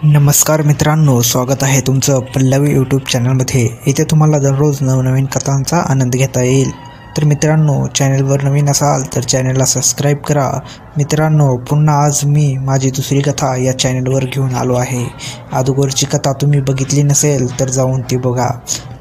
नमस्कार मित्रांनो, स्वागत आहे तुमचं पल्लवी यूट्यूब चॅनलमध्ये। इथे तुम्हाला दररोज नवनवीन कथांचा आनंद घेता येईल। तर मित्रांनो, चॅनलवर नवीन असाल तर चॅनलला सबस्क्राईब करा। मित्रांनो, पुन्हा आज मी माझी दुसरी कथा या चॅनलवर घेऊन आलो आहे। अगोदरची कथा तुम्ही बघितली नसेल तर जाऊन ती बघा।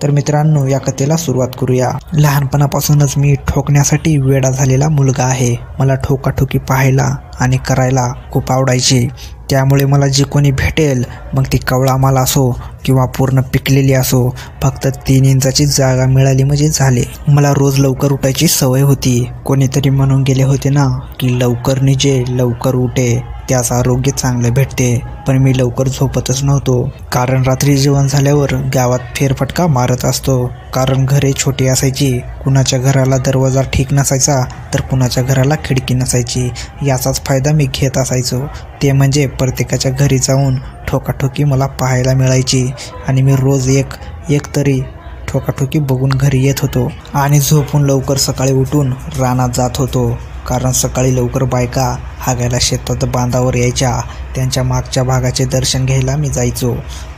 तर मित्रांनो, या कथेला सुरुवात करूया। लहानपणापासूनच मी ठोकण्यासाठी वेडा झालेला मुलगा आहे। मला ठोकाठोकी पाहायला आणि करायला खूप आवडायचे। त्यामुळे मला जे कोणी भेटेल, मग ती कवळा माल असो किंवा पूर्ण पिकलेली असो, फक्त 3 इंचाची जागा मिळाली म्हणजे झाले। मला रोज लवकर उठायची सवय होती। कोणीतरी म्हणून गेले होते ना की लवकर निजे लवकर उठे त्याचं आरोग्य चांगले भेटते। पण मी लवकर झोपतच नव्हतो, कारण रात्री जेवण झाल्यावर गावात फेरफटका मारत असतो। कारण घरे छोटी असायची, कुणाच्या घराला दरवाजा ठीक नसायचा तर कुणाच्या घराला खिडकी नसायची। याचाच फायदा मी घेत असायचो। ते म्हणजे प्रत्येकाच्या घरी जाऊन ठोकाठोकी मला पाहायला मिळायची आणि मी रोज एक तरी ठोकाठोकी बघून घरी येत होतो आणि झोपून लवकर सकाळी उठून रानात जात होतो। कारण सकाळी लवकर बायका हागायला शेतात बांधावर यायच्या, त्यांच्या मागच्या भागाचे दर्शन घ्यायला मी जायचो।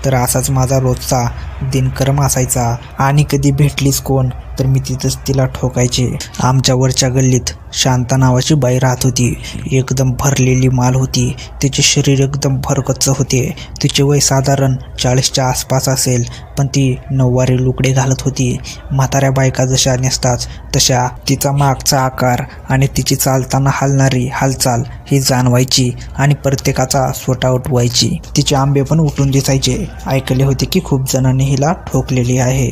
तर असाच माझा रोजचा दिनक्रम असायचा। आणि कधी भेटलीच कोण तर मी तिथंच तिला ठोकायचे। आमच्या वरच्या गल्लीत शांता नावाची बाई राहत होती। एकदम भरलेली माल होती। तिचे शरीर एकदम भरगच्च होते। तिचे वय साधारण 40च्या आसपास असेल, पण ती नऊवारी लुगडे घालत होती। म्हाताऱ्या बायका जशा नेसतात तशा तिचा मागचा आकार आणि तिची चालताना हलणारी हालचाल ही जाणवायची आणि प्रत्येकाचा स्वटा उठवायची। तिचे आंबे पण उठून दिसायचे। ऐकले होते की खूप जणांनी हिला ठोकलेली आहे।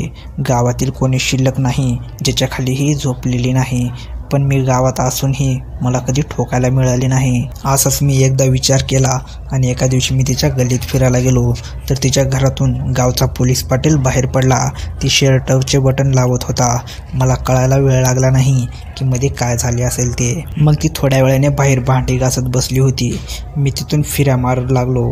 गावातील कोणी शिल्लक नाही ज्याच्या खाली ही झोपलेली नाही। पण मी गावात असूनही मला कधी ठोकायला मिळाले नाही। असंच मी एकदा विचार केला आणि एका दिवशी मी तिच्या गल्लीत फिरायला गेलो तर तिच्या घरातून गावचा पोलीस पाटील बाहेर पडला। ती शर्टचे बटन लावत होता। मला कळायला वेळ लागला नाही की मध्ये काय झाले असेल ते। मग ती थोड्या वेळाने बाहेर भांडी घासत बसली होती। मी तिथून फिऱ्या मारत लागलो।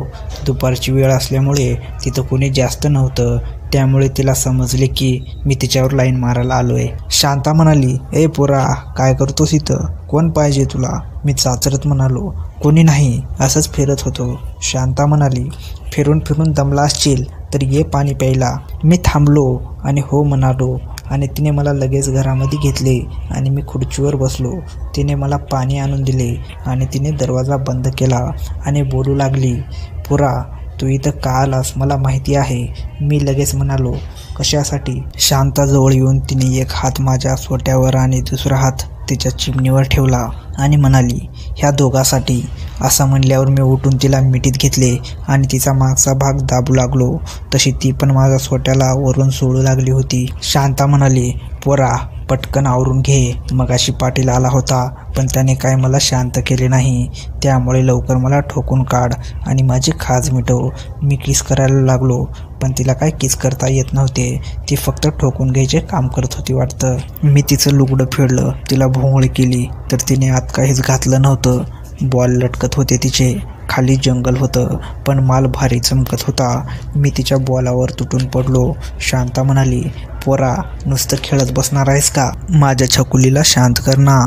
दुपारची वेळ असल्यामुळे तिथं कोणी जास्त नव्हतं, त्यामुळे तिला समजले की मी तिच्यावर लाईन मारायला आलोय। शांता म्हणाली, ए पोरा, काय करतोस इथं? कोण पाहिजे तुला? मी चाचरत म्हणालो, कोणी नाही, असंच फिरत होतो। शांता म्हणाली, फिरून फिरून दमला असशील तर ये पाणी प्यायला। मी थांबलो आणि हो म्हणालो आणि तिने मला लगेच घरामध्ये घेतले आणि मी खुर्चीवर बसलो। तिने मला पाणी आणून दिले आणि तिने दरवाजा बंद केला आणि बोलू लागली, पोरा, तू इथं का आलास मला माहिती आहे। मी लगेच म्हणालो, कशासाठी? शांताजवळ येऊन तिने एक हात माझ्या सोट्यावर आणि दुसरा हात तिच्या चिमणीवर ठेवला आणि म्हणाली, ह्या दोघांसाठी। असं म्हणल्यावर मी उठून तिला मिठीत घेतले आणि तिचा मागचा भाग दाबू लागलो। तशी ती पण माझ्या सोट्याला वरून सोडू लागली होती। शांता म्हणाली, पोरा, पटकन आवरून घे। मगाशी पाटील आला होता, पण त्याने काय मला शांत केले नाही। त्यामुळे लवकर मला ठोकून काढ आणि माझी खाज मिटव। मी किस करायला लागलो, पण तिला काय किस करता येत नव्हते। ती फक्त ठोकून घ्यायचे काम करत होती वाटतं। मी तिचं लुगडं फेडलं, तिला भोंगळी केली तर तिने आत काहीच घातलं नव्हतं। बॉल लटकत होते तिचे। खाली जंगल होतं, पण माल भारी चमकत होता। मी तिच्या बॉलावर तुटून पडलो। शांता म्हणाली, पोरा, नुसतं खेळत बसणार आहेस का? माझ्या छकुलीला शांत कर ना।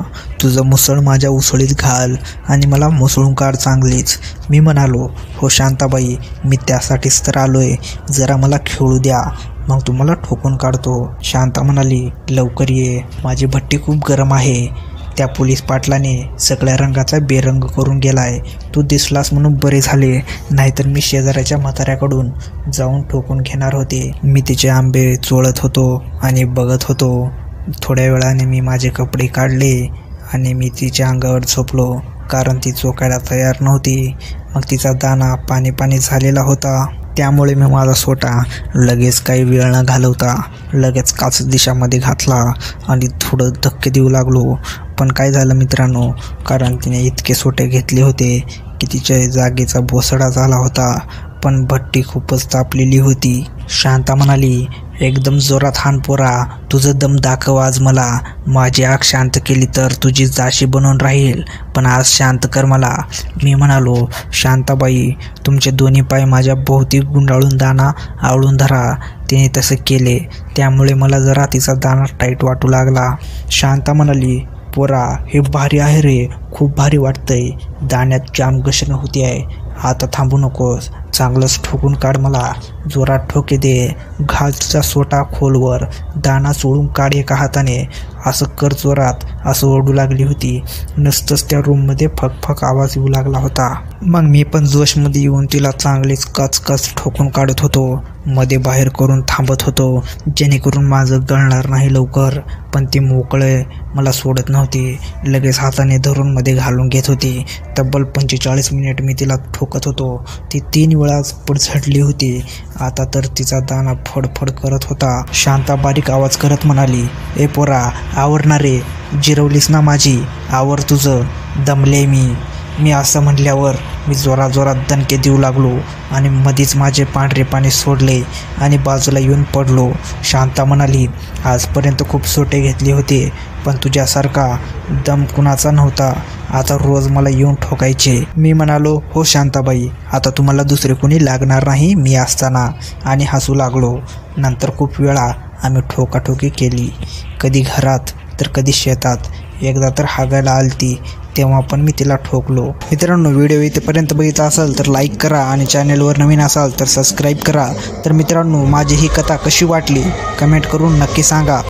तुझं मुसळ माझ्या उसळीत घाल आणि मला मुसळून काढ चांगलीच। मी म्हणालो, हो शांताबाई, मी त्यासाठीच तर आलोय। जरा मला खेळू द्या, मग तुम्हाला ठोकून काढतो। शांता म्हणाली, लवकर ये, माझी भट्टी खूप गरम आहे। त्या पोलीस पाटलाने सगळ्या रंगाचा बेरंग करून गेलाय। तू दिसलास म्हणून बरे झाले, नाहीतर मी शेजाऱ्याच्या म्हाताऱ्याकडून जाऊन ठोकून घेणार होते। मी तिचे आंबे चोळत होतो आणि बघत होतो। थोड्या वेळाने मी माझे कपडे काढले आणि मी तिच्या अंगावर झोपलो, कारण ती चोकायला तयार नव्हती। मग तिचा दाना पाणी पाणी झालेला होता। त्यामुळे मी माझा सोटा लगेच काही वेळ न घालवता लगेच काच दिशामध्ये घातला आणि थोडं धक्के देऊ लागलो। पण काय झालं मित्रांनो, कारण तिने इतके सोटे घेतले होते की तिच्या जागेचा भोसडा झाला होता। पण भट्टी खूपच तापलेली होती। शांता म्हणाली, एकदम जोरात हाण पोरा, तुझं दम दाखव आज मला। माझी आग शांत केली तर तुझी जाशी बनवून राहील, पण आज शांत कर मला। मी म्हणालो, शांताबाई, तुमचे दोन्ही पाय माझ्या भोवती गुंडाळून दाना आवळून धरा। तिने तसे केले, त्यामुळे मला जरा तिचा दाना टाईट वाटू लागला। शांता म्हणाली, पोरा, हे भारी आहे रे, खूप भारी वाटतंय, दाण्यात जाम घसरण होती आहे. आता थांबू नकोस, चांगलंच ठोकून काढ मला, जोरात ठोके दे, घाल तुझा सोटा खोलवर, दाणा सोडून काढ एका हाताने, असं कर जोरात, असं ओरडू लागली होती. नुसतंच त्या रूममध्ये फकफक आवाज येऊ लागला होता. मग मी पण जोशमध्ये येऊन तिला चांगलीच कचकच ठोकून काढत होतो. मध्ये बाहेर करून थांबत होतो, जेणेकरून माझं गळणार नाही लवकर. पण ती मोकळे मला सोडत नव्हती, लगेच हाताने धरून मध्ये घालून घेत होती. तब्बल 45 मिनिट मी तिला ठोकत होतो. ती 3 वेळाच पुढझडली होती. आता तर तिचा दाना फडफड करत होता. शांता बारीक आवाज करत म्हणाली, ए पोरा, आवरणार रे, जिरवलीस ना माझी, आवर तुझं, दमले मी असं म्हटल्यावर मी जोरात दणके देऊ लागलो आणि मधीच माझे पांढरे पाणी सोडले आणि बाजूला येऊन पडलो. शांता म्हणाली, आजपर्यंत खूप सोटे घेतले होते, पण तुझ्यासारखा दम कुणाचा नव्हता. आता रोज मला येऊन ठोकायचे. मी म्हणालो, हो शांताबाई, आता तुम्हाला दुसरे कोणी लागणार नाही मी असताना, आणि हसू लागलो. नंतर खूप वेळा आम्ही ठोकाठोकी केली, कधी घरात तर कधी शेतात. एकदा तर हागायला आलती, तेव्हा पण मी तिला ठोकलो. मित्रांनो, व्हिडिओ इथेपर्यंत बघितला असाल तर लाईक करा आणि चॅनलवर नवीन असाल तर सबस्क्राईब करा. तर मित्रांनो, माझी ही कथा कशी वाटली कमेंट करून नक्की सांगा.